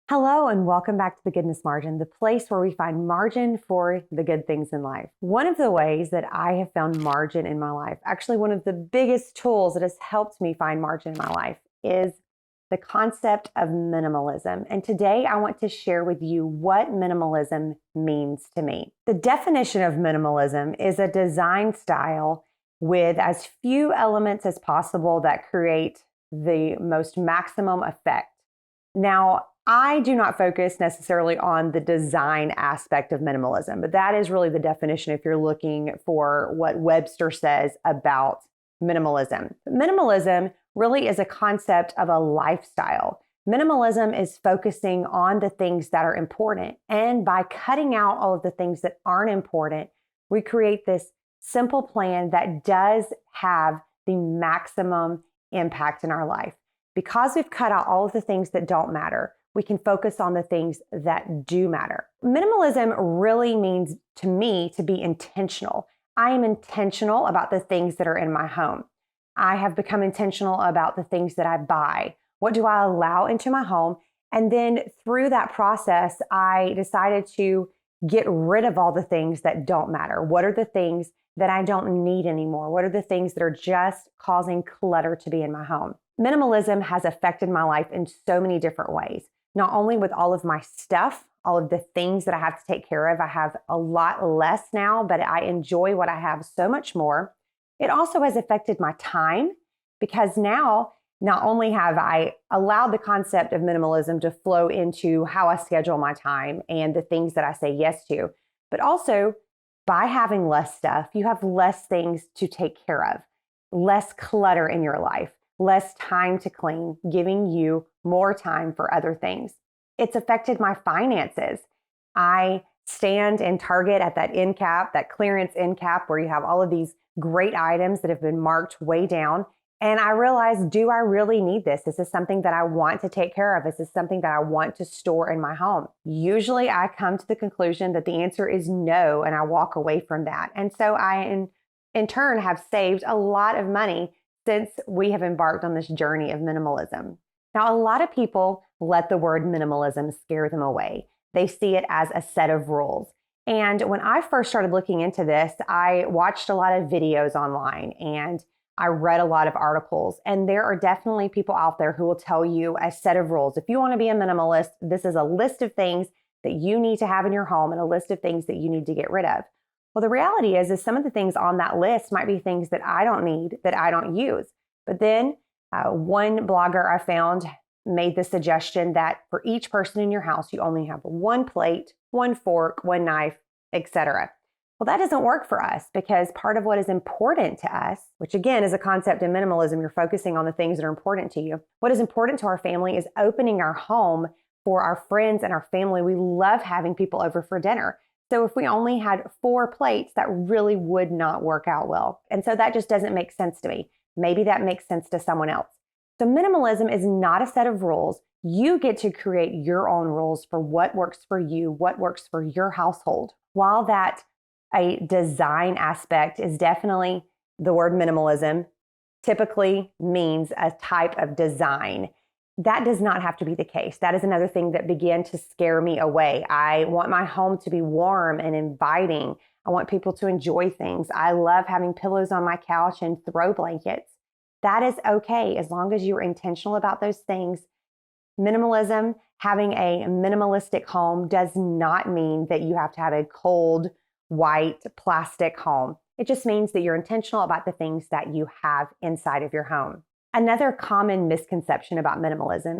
Hello, and welcome back to the Goodness Margin, the place where we find margin for the good things in life. One of the ways that I have found margin in my life, actually one of the biggest tools that has helped me find margin in my life, is the concept of minimalism. And today I want to share with you what minimalism means to me. The definition of minimalism is a design style with as few elements as possible that create the most maximum effect. Now, I do not focus necessarily on the design aspect of minimalism, but that is really the definition if you're looking for what Webster says about minimalism. Minimalism really is a concept of a lifestyle. Minimalism is focusing on the things that are important. And by cutting out all of the things that aren't important, we create this simple plan that does have the maximum impact in our life. Because we've cut out all of the things that don't matter, we can focus on the things that do matter. Minimalism really means to me to be intentional. I am intentional about the things that are in my home. I have become intentional about the things that I buy. What do I allow into my home? And then through that process, I decided to get rid of all the things that don't matter. What are the things that I don't need anymore? What are the things that are just causing clutter to be in my home? Minimalism has affected my life in so many different ways. Not only with all of my stuff, all of the things that I have to take care of. I have a lot less now, but I enjoy what I have so much more. It also has affected my time because now not only have I allowed the concept of minimalism to flow into how I schedule my time and the things that I say yes to, but also by having less stuff, you have less things to take care of, less clutter in your life, less time to clean, giving you more time for other things. It's affected my finances. I stand in Target at that end cap, that clearance end cap, where you have all of these great items that have been marked way down. And I realize, do I really need this? Is this something that I want to take care of? Is this something that I want to store in my home? Usually I come to the conclusion that the answer is no, and I walk away from that. And so I, in turn, have saved a lot of money since we have embarked on this journey of minimalism. Now, a lot of people let the word minimalism scare them away. They see it as a set of rules. And when I first started looking into this, I watched a lot of videos online and I read a lot of articles. And there are definitely people out there who will tell you a set of rules. If you want to be a minimalist, this is a list of things that you need to have in your home and a list of things that you need to get rid of. Well, the reality is some of the things on that list might be things that I don't need, that I don't use. But then one blogger I found made the suggestion that for each person in your house, you only have one plate, one fork, one knife, etc. Well, that doesn't work for us because part of what is important to us, which again is a concept in minimalism, you're focusing on the things that are important to you. What is important to our family is opening our home for our friends and our family. We love having people over for dinner. So if we only had 4 plates, that really would not work out well. And so that just doesn't make sense to me. Maybe that makes sense to someone else. So minimalism is not a set of rules. You get to create your own rules for what works for you, what works for your household. While that a design aspect is definitely the word minimalism typically means a type of design. That does not have to be the case. That is another thing that began to scare me away. I want my home to be warm and inviting. I want people to enjoy things. I love having pillows on my couch and throw blankets. That is okay as long as you're intentional about those things. Minimalism, having a minimalistic home does not mean that you have to have a cold, white, plastic home. It just means that you're intentional about the things that you have inside of your home. Another common misconception about minimalism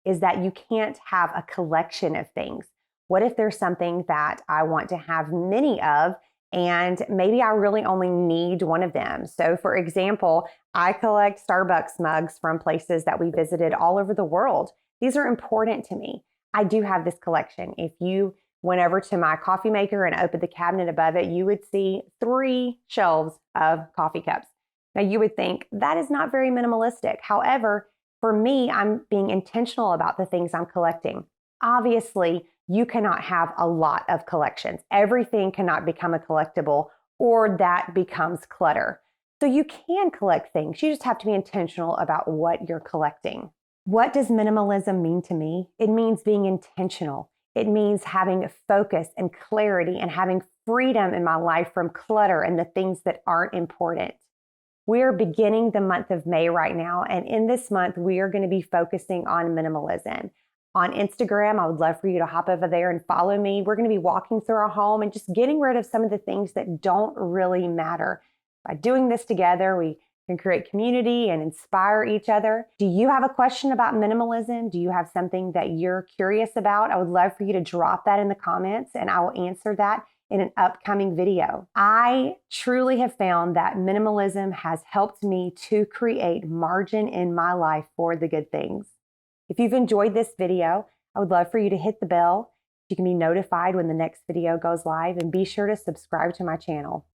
is that you can't have a collection of things. What if there's something that I want to have many of and maybe I really only need one of them? So for example, I collect Starbucks mugs from places that we visited all over the world. These are important to me. I do have this collection. If you went over to my coffee maker and opened the cabinet above it, you would see 3 shelves of coffee cups. Now, you would think that is not very minimalistic. However, for me, I'm being intentional about the things I'm collecting. Obviously, you cannot have a lot of collections. Everything cannot become a collectible or that becomes clutter. So you can collect things. You just have to be intentional about what you're collecting. What does minimalism mean to me? It means being intentional. It means having focus and clarity and having freedom in my life from clutter and the things that aren't important. We are beginning the month of May right now, and in this month, we are going to be focusing on minimalism. On Instagram, I would love for you to hop over there and follow me. We're going to be walking through our home and just getting rid of some of the things that don't really matter. By doing this together, we can create community and inspire each other. Do you have a question about minimalism? Do you have something that you're curious about? I would love for you to drop that in the comments, and I will answer that in an upcoming video. I truly have found that minimalism has helped me to create margin in my life for the good things. If you've enjoyed this video, I would love for you to hit the bell. You can be notified when the next video goes live, and be sure to subscribe to my channel.